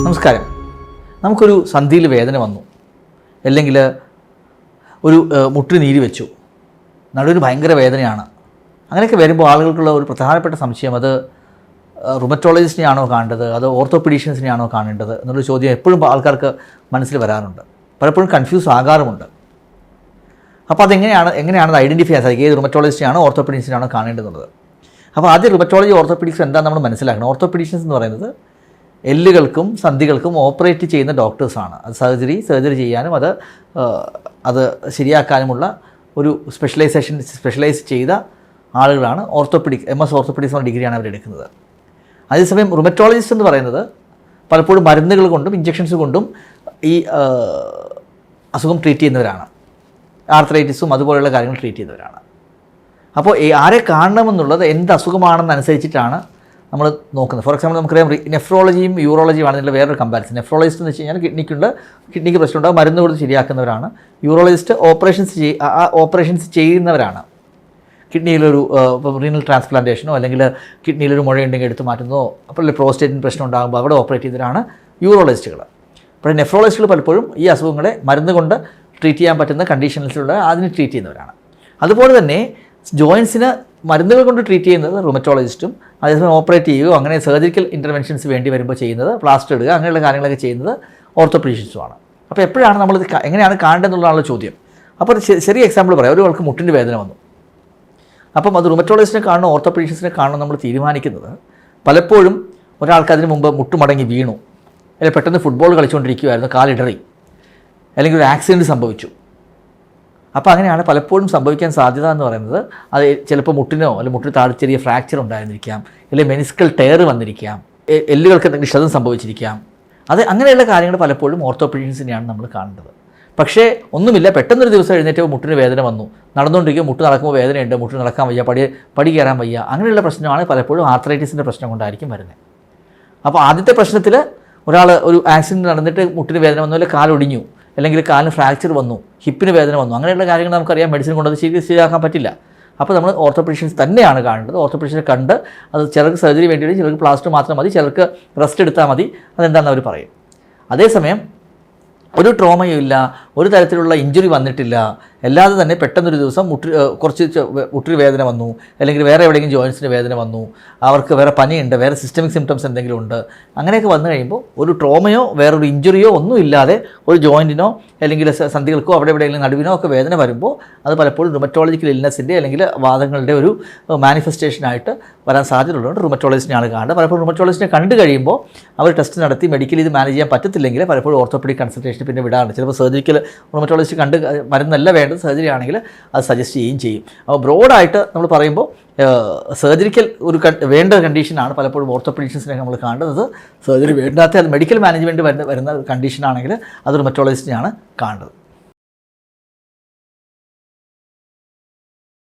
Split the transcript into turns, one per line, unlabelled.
നമസ്കാരം. നമുക്കൊരു സന്ധിയിൽ വേദന വന്നു, അല്ലെങ്കിൽ ഒരു മുട്ടിന് നീര് വെച്ചു, നടുവിന് ഭയങ്കര വേദനയാണ്. അങ്ങനെയൊക്കെ വരുമ്പോൾ ആളുകൾക്കുള്ള ഒരു പ്രധാനപ്പെട്ട സംശയം, അത് റുമറ്റോളജിസ്റ്റിനെയാണോ കാണേണ്ടത്, അത് ഓർത്തോപീഡീഷ്യൻസിനെയാണോ കാണേണ്ടത് എന്നുള്ളൊരു ചോദ്യം എപ്പോഴും ആൾക്കാർക്ക് മനസ്സിൽ വരാറുണ്ട്. പലപ്പോഴും കൺഫ്യൂസ് ആകാറുമുണ്ട്. അപ്പോൾ എങ്ങനെയാണത് ഐഡൻറ്റിഫൈ ചെയ്യാൻ സാധിക്കും, ഏത് റുമറ്റോളജിസ്റ്റിനാണോ ഓർത്തോപീഡീഷ്യൻസിനാണോ കാണേണ്ടതെന്നുള്ളത്. അപ്പോൾ ആദ്യം റുമറ്റോളജി ഓർത്തോപീഡിക്സ് എന്താണെന്ന് നമ്മൾ മനസ്സിലാക്കണം. ഓർത്തോപീഡീഷ്യൻസ് എന്ന് പറയുന്നത് എല്ലുകൾക്കും സന്ധികൾക്കും ഓപ്പറേറ്റ് ചെയ്യുന്ന ഡോക്ടേഴ്സാണ്. അത് സർജറി ചെയ്യാനും അത് ശരിയാക്കാനുമുള്ള ഒരു സ്പെഷ്യലൈസ് ചെയ്ത ആളുകളാണ് ഓർത്തോപീഡിക്സ്. MS ഓർത്തോപീഡിക്സ് എന്ന ഡിഗ്രിയാണ് അവരെടുക്കുന്നത്. അതേസമയം റുമറ്റോളജിസ്റ്റ് എന്ന് പറയുന്നത് പലപ്പോഴും മരുന്നുകൾ കൊണ്ടും ഇഞ്ചക്ഷൻസ് കൊണ്ടും ഈ അസുഖം ട്രീറ്റ് ചെയ്യുന്നവരാണ്. ആർത്രൈറ്റിസും അതുപോലെയുള്ള കാര്യങ്ങൾ ട്രീറ്റ് ചെയ്യുന്നവരാണ്. അപ്പോൾ ആരെ കാണണമെന്നുള്ളത് എന്ത് അസുഖമാണെന്നനുസരിച്ചിട്ടാണ് നമ്മൾ നോക്കുന്നത്. ഫോർ എക്സാമ്പിൾ നമുക്കറിയാം, നെഫ്രോളജിയും യൂറോളജിയുമാണ് ഇതിൻ്റെ വേറൊരു കമ്പാരിസൺ. നെഫ്രോളജിസ്റ്റ് എന്ന് വെച്ച് കഴിഞ്ഞാൽ കിഡ്നിക്ക് പ്രശ്നമുണ്ടാകും, മരുന്ന് കൊടുത്ത് ശരിയാക്കുന്നവരാണ്. യൂറോളജിസ്റ്റ് ഓപ്പറേഷൻസ് ചെയ്യുന്നവരാണ്. കിഡ്നിയിലൊരു റീനൽ ട്രാൻസ്പ്ലാന്റേഷനോ അല്ലെങ്കിൽ കിഡ്നിയിലൊരു മുഴയുണ്ടെങ്കിൽ എടുത്ത് മാറ്റുന്നതോ, അപ്പോൾ പ്രോസ്റ്റേറ്റിന് പ്രശ്നം ഉണ്ടാകുമ്പോൾ അവിടെ ഓപ്പറേറ്റ് ചെയ്യുന്നവരാണ് യൂറോളജിസ്റ്റുകൾ. അപ്പോൾ നെഫ്രോളജിസ്റ്റുകൾ പലപ്പോഴും ഈ അസുഖങ്ങളെ മരുന്ന് കൊണ്ട് ട്രീറ്റ് ചെയ്യാൻ പറ്റുന്ന കണ്ടീഷൻസിലുള്ള അതിന് ട്രീറ്റ് ചെയ്യുന്നവരാണ്. അതുപോലെ തന്നെ ജോയിൻസിന് മരുന്നുകൾ കൊണ്ട് ട്രീറ്റ് ചെയ്യുന്നത് റുമറ്റോളജിസ്റ്റും, അതേസമയം ഓപ്പറേറ്റ് ചെയ്യുകയോ അങ്ങനെ സർജിക്കൽ ഇൻ്റർവെൻഷൻസ് വേണ്ടി വരുമ്പോൾ ചെയ്യുന്നത്, പ്ലാസ്റ്റർ ഇടുക അങ്ങനെയുള്ള കാര്യങ്ങളൊക്കെ ചെയ്യുന്നത് ഓർത്തോപീഡീഷ്യൻസുമാണ്. അപ്പോൾ എപ്പോഴാണ് നമ്മളിത് എങ്ങനെയാണ് കാണേണ്ടതെന്നുള്ളതാണ് ചോദ്യം. അപ്പോൾ ചെറിയ എക്സാമ്പിൾ പറയാം. ഒരാൾക്ക് മുട്ടിൻ്റെ വേദന വന്നു. അപ്പം അത് റുമറ്റോളജിസ്റ്റിനെ കാണണം ഓർത്തോപീഡീഷ്യൻസിനെ കാണണം നമ്മൾ തീരുമാനിക്കുന്നത് പലപ്പോഴും ഒരാൾക്ക് അതിന് മുമ്പ് മുട്ടുമടങ്ങി വീണു, അല്ലെങ്കിൽ പെട്ടെന്ന് ഫുട്ബോൾ കളിച്ചുകൊണ്ടിരിക്കുകയായിരുന്നു, കാലിടറി, അല്ലെങ്കിൽ ഒരു ആക്സിഡൻറ്റ് സംഭവിച്ചു. അപ്പോൾ അങ്ങനെയാണ് പലപ്പോഴും സംഭവിക്കാൻ സാധ്യത എന്ന് പറയുന്നത്. അത് ചിലപ്പോൾ മുട്ടിനോ അല്ലെങ്കിൽ മുട്ടിന് താഴെ ചെറിയ ഫ്രാക്ചർ ഉണ്ടായിരുന്നിരിക്കാം, അല്ലെങ്കിൽ മെനിസ്കൽ ടയർ വന്നിരിക്കാം, എല്ലുകൾക്ക് എന്തെങ്കിലും ക്ഷതം സംഭവിച്ചിരിക്കാം. അങ്ങനെയുള്ള കാര്യങ്ങൾ പലപ്പോഴും ഓർത്തോപീഡീഷ്യൻസിനെയാണ് നമ്മൾ കാണേണ്ടത്. പക്ഷേ ഒന്നുമില്ല, പെട്ടെന്നൊരു ദിവസം എഴുന്നേറ്റപ്പോൾ മുട്ടിന് വേദന വന്നു, നടന്നുകൊണ്ടിരിക്കുക, മുട്ട് നടക്കുമ്പോൾ വേദനയുണ്ട്, മുട്ടിന് നടക്കാൻ വയ്യ, പടി കയറാൻ വയ്യ, അങ്ങനെയുള്ള പ്രശ്നമാണ് പലപ്പോഴും ആർത്രൈറ്റിസിൻ്റെ പ്രശ്നം കൊണ്ടായിരിക്കും വരുന്നത്. അപ്പോൾ ആദ്യത്തെ പ്രശ്നത്തിൽ ഒരാൾ ഒരു ആക്സിഡൻറ്റ് നടന്നിട്ട് മുട്ടിന് വേദന വന്നു, അല്ലെങ്കിൽ കാലൊടിഞ്ഞു, അല്ലെങ്കിൽ കാലിന് ഫ്രാക്ചർ വന്നു, ഹിപ്പിന് വേദന വന്നു, അങ്ങനെയുള്ള കാര്യങ്ങൾ നമുക്കറിയാം, മെഡിസിൻ കൊണ്ടത് ശരിയാക്കാൻ പറ്റില്ല. അപ്പോൾ നമ്മൾ ഓർത്തോപീഡീഷ്യൻസ് തന്നെയാണ് കാണേണ്ടത്. ഓർത്തോപീഡീഷ്യനെ കണ്ട് അത് ചിലർക്ക് സർജറി വേണ്ടി വരും, ചിലർക്ക് പ്ലാസ്റ്റർ മാത്രം മതി, ചിലർക്ക് റെസ്റ്റ് എടുത്താൽ മതി, അതെന്താണെന്ന് അവർ പറയും. അതേസമയം ഒരു ട്രോമയും ഇല്ല, ഒരു തരത്തിലുള്ള ഇഞ്ചുറി വന്നിട്ടില്ല, അല്ലാതെ തന്നെ പെട്ടെന്നൊരു ദിവസം മുട്ടിന് വേദന വന്നു, അല്ലെങ്കിൽ വേറെ എവിടെയെങ്കിലും ജോയിൻസിന് വേദന വന്നു, അവർക്ക് വേറെ പനിയുണ്ട്, വേറെ സിസ്റ്റമിക് സിംറ്റംസ് എന്തെങ്കിലും ഉണ്ട്, അങ്ങനെയൊക്കെ വന്നു കഴിയുമ്പോൾ ഒരു ട്രോമയോ വേറൊരു ഇഞ്ചുറിയോ ഒന്നും ഇല്ലാതെ ഒരു ജോയിൻറ്റിനോ അല്ലെങ്കിൽ സന്ധികൾക്കോ അവിടെ എവിടെയെങ്കിലും നടുവിനോ ഒക്കെ വേദന വരുമ്പോൾ അത് പലപ്പോഴും റുമറ്റോളജിക്കൽ ഇൽനെസ്സിൻ്റെ അല്ലെങ്കിൽ വാദങ്ങളുടെ ഒരു മാനിഫെസ്റ്റേഷനായിട്ട് വരാൻ സാധ്യതയുള്ളതുകൊണ്ട് റുമറ്റോളജിസ്റ്റിനെയാണ് കാണുന്നത്. പലപ്പോഴും റുമറ്റോളജിസ്റ്റിനെ കണ്ടു കഴിയുമ്പോൾ അവർ ടെസ്റ്റ് നടത്തി മെഡിക്കലി ഇത് മാനേജ് ചെയ്യാൻ പറ്റത്തില്ലെങ്കിൽ പലപ്പോഴും ഓർത്തോപീഡിക് കൺസൾട്ടേഷൻ പിന്നെ വിടാറുണ്ട്. ചിലപ്പോൾ സർജിക്കൽ റുമറ്റോളജിസ്റ്റ് കണ്ട് മരുന്നല്ല വേണ്ടത്, സർജറി ആണെങ്കിൽ അത് സജസ്റ്റ് ചെയ്യുകയും ചെയ്യും. അപ്പോൾ ബ്രോഡായിട്ട് നമ്മൾ പറയുമ്പോൾ സർജറിക്കൽ വേണ്ട കണ്ടീഷനാണ് പലപ്പോഴും ഓർത്തോപീഡീഷ്യൻസിനെ നമ്മൾ കാണുന്നത്. സർജറി വേണ്ടാത്ത അത് മെഡിക്കൽ മാനേജ്മെൻറ്റ് വരുന്ന കണ്ടീഷനാണെങ്കിൽ അത് റുമറ്റോളജിസ്റ്റിനെയാണ് കാണുന്നത്.